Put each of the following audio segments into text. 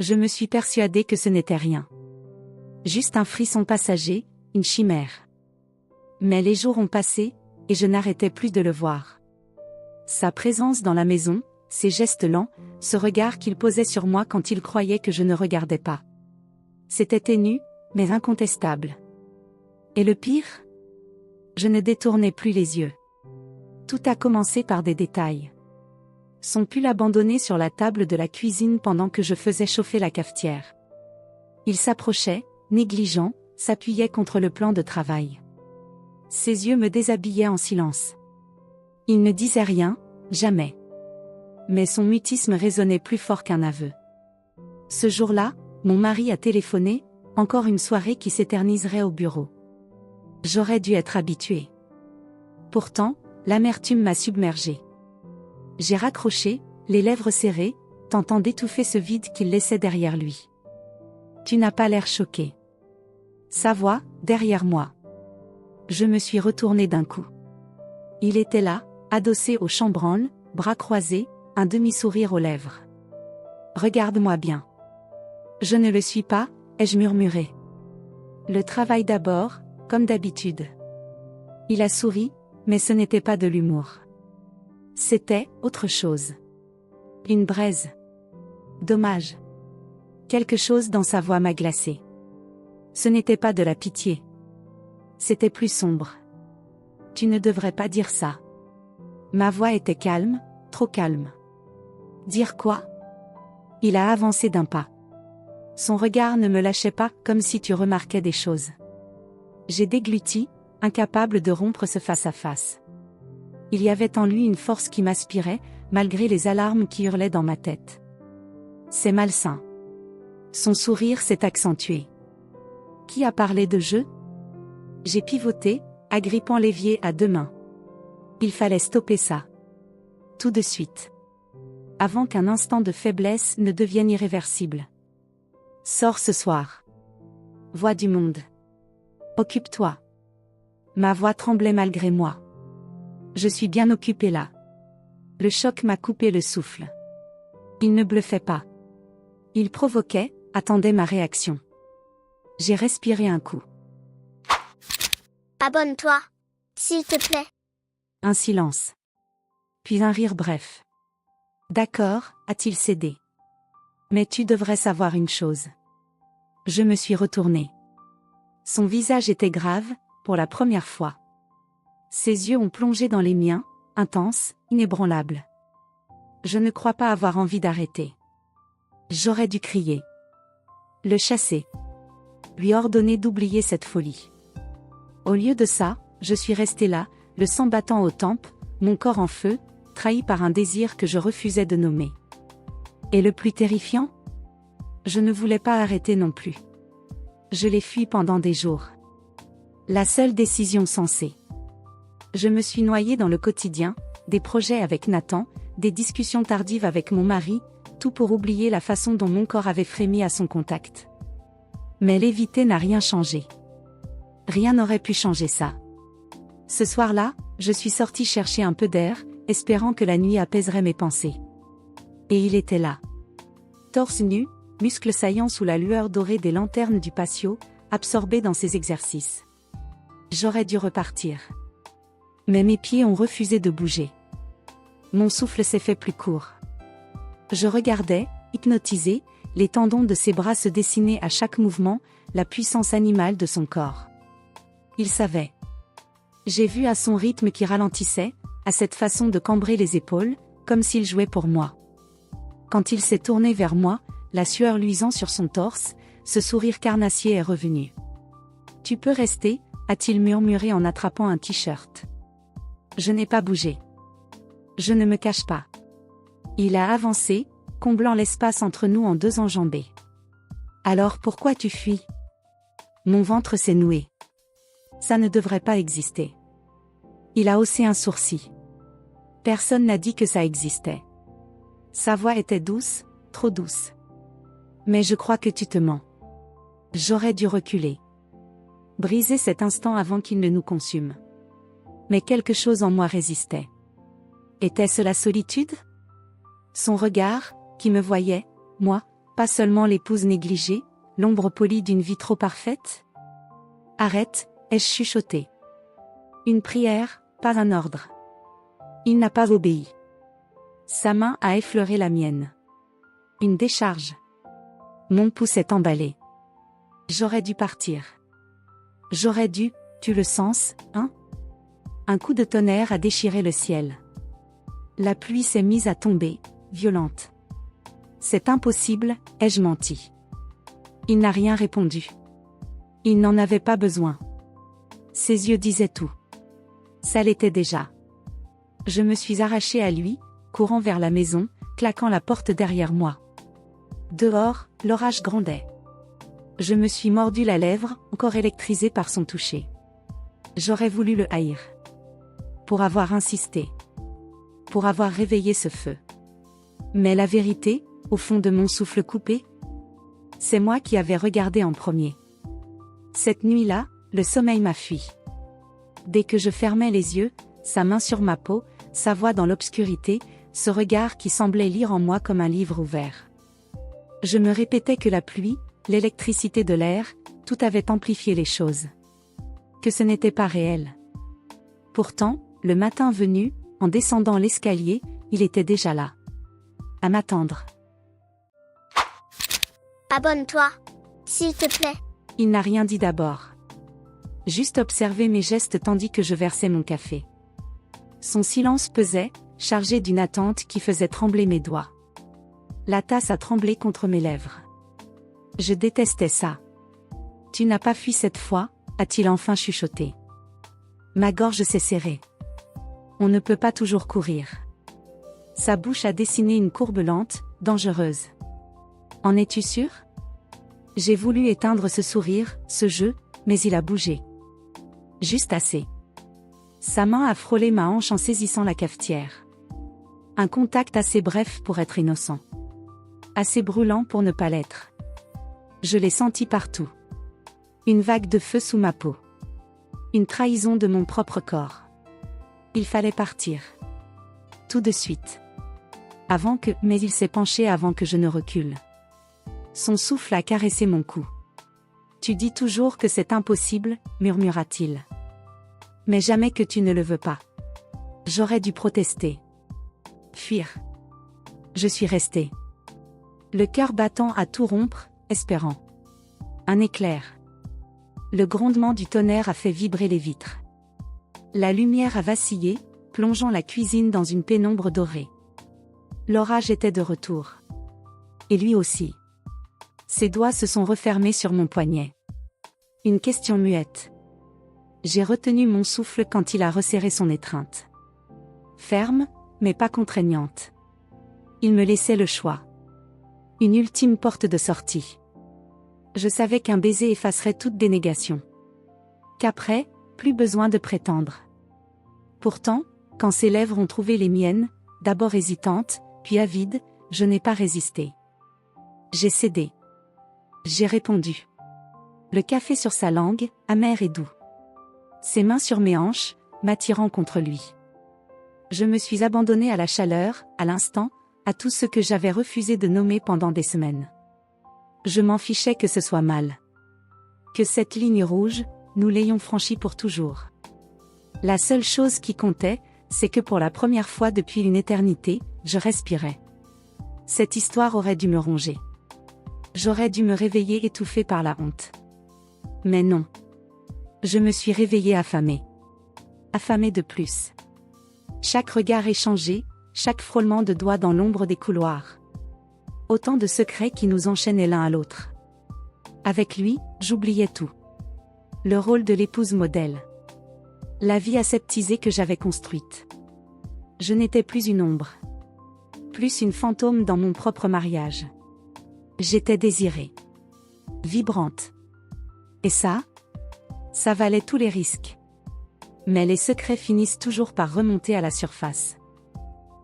Je me suis persuadée que ce n'était rien. Juste un frisson passager, une chimère. Mais les jours ont passé, et je n'arrêtais plus de le voir. Sa présence dans la maison, ses gestes lents, ce regard qu'il posait sur moi quand il croyait que je ne regardais pas. C'était ténu, mais incontestable. Et le pire ? Je ne détournais plus les yeux. Tout a commencé par des détails. Son pull abandonné sur la table de la cuisine pendant que je faisais chauffer la cafetière. Il s'approchait, négligent, s'appuyait contre le plan de travail. Ses yeux me déshabillaient en silence. Il ne disait rien, jamais. Mais son mutisme résonnait plus fort qu'un aveu. Ce jour-là, mon mari a téléphoné, encore une soirée qui s'éterniserait au bureau. J'aurais dû être habituée. Pourtant, l'amertume m'a submergée. J'ai raccroché, les lèvres serrées, tentant d'étouffer ce vide qu'il laissait derrière lui. Tu n'as pas l'air choqué. Sa voix, derrière moi. Je me suis retournée d'un coup. Il était là, adossé au chambranle, bras croisés, un demi-sourire aux lèvres. Regarde-moi bien. Je ne le suis pas, ai-je murmuré. Le travail d'abord, comme d'habitude. Il a souri, mais ce n'était pas de l'humour. C'était autre chose. Une braise. Dommage. Quelque chose dans sa voix m'a glacée. Ce n'était pas de la pitié. C'était plus sombre. Tu ne devrais pas dire ça. Ma voix était calme, trop calme. Dire quoi ? Il a avancé d'un pas. Son regard ne me lâchait pas, comme si tu remarquais des choses. J'ai dégluti, incapable de rompre ce face-à-face. Il y avait en lui une force qui m'aspirait, malgré les alarmes qui hurlaient dans ma tête. C'est malsain. Son sourire s'est accentué. Qui a parlé de jeu ? J'ai pivoté, agrippant l'évier à deux mains. Il fallait stopper ça. Tout de suite. Avant qu'un instant de faiblesse ne devienne irréversible. Sors ce soir. Voix du monde. Occupe-toi. Ma voix tremblait malgré moi. Je suis bien occupée là. Le choc m'a coupé le souffle. Il ne bluffait pas. Il provoquait, attendait ma réaction. J'ai respiré un coup. Abonne-toi, s'il te plaît. Un silence. Puis un rire bref. D'accord, a-t-il cédé. Mais tu devrais savoir une chose. Je me suis retournée. Son visage était grave, pour la première fois. Ses yeux ont plongé dans les miens, intenses, inébranlables. Je ne crois pas avoir envie d'arrêter. J'aurais dû crier. Le chasser. Lui ordonner d'oublier cette folie. Au lieu de ça, je suis restée là, le sang battant aux tempes, mon corps en feu, trahi par un désir que je refusais de nommer. Et le plus terrifiant ? Je ne voulais pas arrêter non plus. Je l'ai fui pendant des jours. La seule décision sensée. Je me suis noyée dans le quotidien, des projets avec Nathan, des discussions tardives avec mon mari, tout pour oublier la façon dont mon corps avait frémi à son contact. Mais l'éviter n'a rien changé. Rien n'aurait pu changer ça. Ce soir-là, je suis sortie chercher un peu d'air, espérant que la nuit apaiserait mes pensées. Et il était là. Torse nu, muscles saillants sous la lueur dorée des lanternes du patio, absorbé dans ses exercices. J'aurais dû repartir. Mais mes pieds ont refusé de bouger. Mon souffle s'est fait plus court. Je regardais, hypnotisé, les tendons de ses bras se dessiner à chaque mouvement, la puissance animale de son corps. Il savait. J'ai vu à son rythme qui ralentissait, à cette façon de cambrer les épaules, comme s'il jouait pour moi. Quand il s'est tourné vers moi, la sueur luisant sur son torse, ce sourire carnassier est revenu. « Tu peux rester », a-t-il murmuré en attrapant un t-shirt. Je n'ai pas bougé. Je ne me cache pas. Il a avancé, comblant l'espace entre nous en deux enjambées. Alors pourquoi tu fuis ? Mon ventre s'est noué. Ça ne devrait pas exister. Il a haussé un sourcil. Personne n'a dit que ça existait. Sa voix était douce, trop douce. Mais je crois que tu te mens. J'aurais dû reculer. Briser cet instant avant qu'il ne nous consume. Mais quelque chose en moi résistait. Était-ce la solitude ? Son regard, qui me voyait, moi, pas seulement l'épouse négligée, l'ombre polie d'une vie trop parfaite? Arrête, ai-je chuchoté. Une prière, pas un ordre. Il n'a pas obéi. Sa main a effleuré la mienne. Une décharge. Mon pouce est emballé. J'aurais dû partir. J'aurais dû, tu le sens, hein? Un coup de tonnerre a déchiré le ciel. La pluie s'est mise à tomber, violente. C'est impossible, ai-je menti. Il n'a rien répondu. Il n'en avait pas besoin. Ses yeux disaient tout. Ça l'était déjà. Je me suis arrachée à lui, courant vers la maison, claquant la porte derrière moi. Dehors, l'orage grondait. Je me suis mordu la lèvre, encore électrisée par son toucher. J'aurais voulu le haïr. Pour avoir insisté. Pour avoir réveillé ce feu. Mais la vérité, au fond de mon souffle coupé, c'est moi qui avais regardé en premier. Cette nuit-là, le sommeil m'a fui. Dès que je fermais les yeux, sa main sur ma peau, sa voix dans l'obscurité, ce regard qui semblait lire en moi comme un livre ouvert. Je me répétais que la pluie, l'électricité de l'air, tout avait amplifié les choses. Que ce n'était pas réel. Pourtant, le matin venu, en descendant l'escalier, il était déjà là. À m'attendre. Abonne-toi, s'il te plaît. Il n'a rien dit d'abord. Juste observé mes gestes tandis que je versais mon café. Son silence pesait, chargé d'une attente qui faisait trembler mes doigts. La tasse a tremblé contre mes lèvres. Je détestais ça. Tu n'as pas fui cette fois, a-t-il enfin chuchoté. Ma gorge s'est serrée. On ne peut pas toujours courir. Sa bouche a dessiné une courbe lente, dangereuse. En es-tu sûr? J'ai voulu éteindre ce sourire, ce jeu, mais il a bougé. Juste assez. Sa main a frôlé ma hanche en saisissant la cafetière. Un contact assez bref pour être innocent. Assez brûlant pour ne pas l'être. Je l'ai senti partout. Une vague de feu sous ma peau. Une trahison de mon propre corps. Il fallait partir. Tout de suite. Mais il s'est penché avant que je ne recule. Son souffle a caressé mon cou. Tu dis toujours que c'est impossible, murmura-t-il. Mais jamais que tu ne le veux pas. J'aurais dû protester. Fuir. Je suis restée. Le cœur battant à tout rompre, espérant. Un éclair. Le grondement du tonnerre a fait vibrer les vitres. La lumière a vacillé, plongeant la cuisine dans une pénombre dorée. L'orage était de retour. Et lui aussi. Ses doigts se sont refermés sur mon poignet. Une question muette. J'ai retenu mon souffle quand il a resserré son étreinte. Ferme, mais pas contraignante. Il me laissait le choix. Une ultime porte de sortie. Je savais qu'un baiser effacerait toute dénégation. Qu'après, plus besoin de prétendre. Pourtant, quand ses lèvres ont trouvé les miennes, d'abord hésitantes, puis avides, je n'ai pas résisté. J'ai cédé. J'ai répondu. Le café sur sa langue, amer et doux. Ses mains sur mes hanches, m'attirant contre lui. Je me suis abandonnée à la chaleur, à l'instant, à tout ce que j'avais refusé de nommer pendant des semaines. Je m'en fichais que ce soit mal. Que cette ligne rouge, nous l'ayons franchie pour toujours. La seule chose qui comptait, c'est que pour la première fois depuis une éternité, je respirais. Cette histoire aurait dû me ronger. J'aurais dû me réveiller étouffée par la honte. Mais non. Je me suis réveillée affamée. Affamée de plus. Chaque regard échangé, chaque frôlement de doigts dans l'ombre des couloirs. Autant de secrets qui nous enchaînaient l'un à l'autre. Avec lui, j'oubliais tout. Le rôle de l'épouse modèle. La vie aseptisée que j'avais construite. Je n'étais plus une ombre. Plus une fantôme dans mon propre mariage. J'étais désirée. Vibrante. Et ça valait tous les risques. Mais les secrets finissent toujours par remonter à la surface.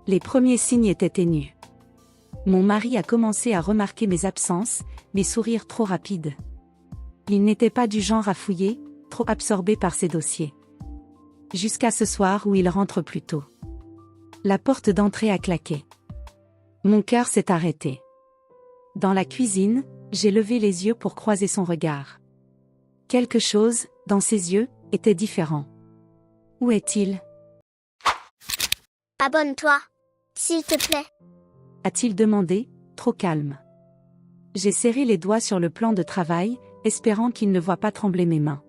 Les premiers signes étaient ténus. Mon mari a commencé à remarquer mes absences, mes sourires trop rapides. Il n'était pas du genre à fouiller, trop absorbé par ses dossiers. Jusqu'à ce soir où il rentre plus tôt. La porte d'entrée a claqué. Mon cœur s'est arrêté. Dans la cuisine, j'ai levé les yeux pour croiser son regard. Quelque chose, dans ses yeux, était différent. Où est-il? Abonne-toi. S'il te plaît. A-t-il demandé, trop calme. J'ai serré les doigts sur le plan de travail, espérant qu'il ne voie pas trembler mes mains.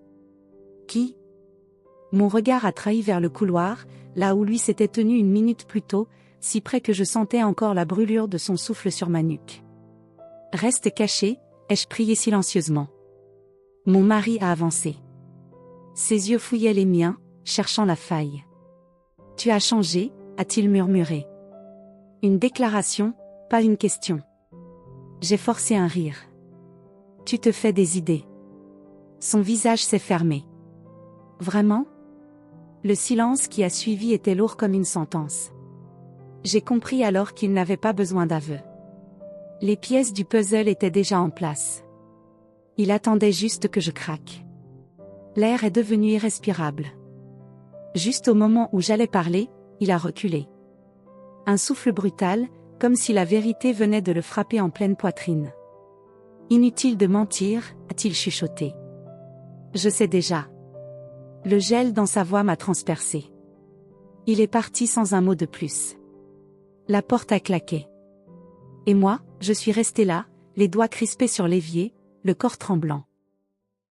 Qui? Mon regard a trahi vers le couloir, là où lui s'était tenu une minute plus tôt, si près que je sentais encore la brûlure de son souffle sur ma nuque. Reste caché, ai-je prié silencieusement. Mon mari a avancé. Ses yeux fouillaient les miens, cherchant la faille. Tu as changé, a-t-il murmuré. Une déclaration, pas une question. J'ai forcé un rire. Tu te fais des idées. Son visage s'est fermé. Vraiment? Le silence qui a suivi était lourd comme une sentence. J'ai compris alors qu'il n'avait pas besoin d'aveu. Les pièces du puzzle étaient déjà en place. Il attendait juste que je craque. L'air est devenu irrespirable. Juste au moment où j'allais parler, il a reculé. Un souffle brutal, comme si la vérité venait de le frapper en pleine poitrine. Inutile de mentir, a-t-il chuchoté. Je sais déjà. Le gel dans sa voix m'a transpercé. Il est parti sans un mot de plus. La porte a claqué. Et moi, je suis resté là, les doigts crispés sur l'évier, le corps tremblant.